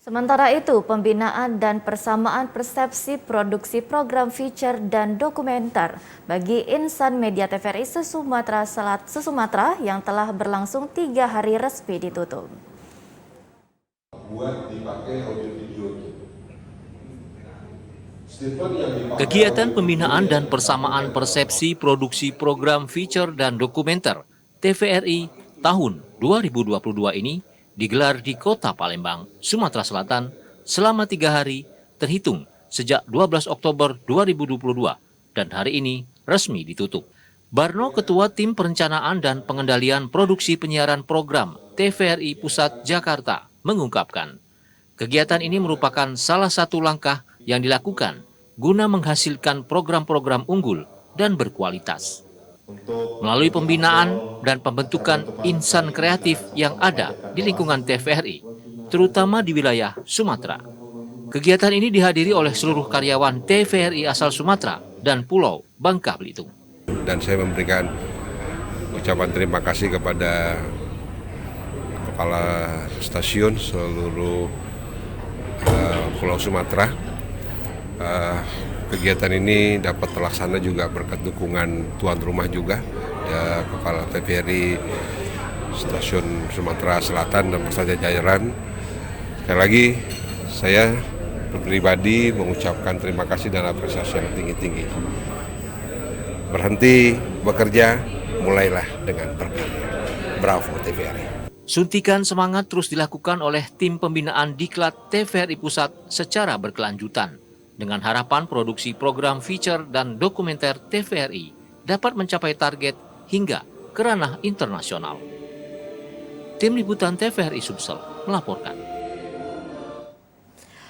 Sementara itu, pembinaan dan persamaan persepsi produksi program feature dan dokumenter bagi insan media TVRI se-Sumatera yang telah berlangsung 3 hari resmi ditutup. Kegiatan pembinaan dan persamaan persepsi produksi program feature dan dokumenter TVRI tahun 2022 ini digelar di Kota Palembang, Sumatera Selatan selama 3 hari terhitung sejak 12 Oktober 2022 dan hari ini resmi ditutup. Barno, Ketua Tim Perencanaan dan Pengendalian Produksi Penyiaran Program TVRI Pusat Jakarta, mengungkapkan, kegiatan ini merupakan salah satu langkah yang dilakukan guna menghasilkan program-program unggul dan berkualitas. Melalui pembinaan dan pembentukan insan kreatif yang ada di lingkungan TVRI, terutama di wilayah Sumatera. Kegiatan ini dihadiri oleh seluruh karyawan TVRI asal Sumatera dan Pulau Bangka Belitung. Dan saya memberikan ucapan terima kasih kepada Kepala Stasiun seluruh Pulau Sumatera. Kegiatan ini dapat terlaksana juga berkat dukungan tuan rumah juga, ya, Kepala TVRI Stasiun Sumatera Selatan dan beserta jajaran. Sekali lagi saya pribadi mengucapkan terima kasih dan apresiasi yang tinggi-tinggi. Berhenti bekerja, mulailah dengan berkarya. Bravo TVRI. Suntikan semangat terus dilakukan oleh tim pembinaan Diklat TVRI Pusat secara berkelanjutan, dengan harapan produksi program feature dan dokumenter TVRI dapat mencapai target hingga ke ranah internasional. Tim Liputan TVRI Sumsel melaporkan.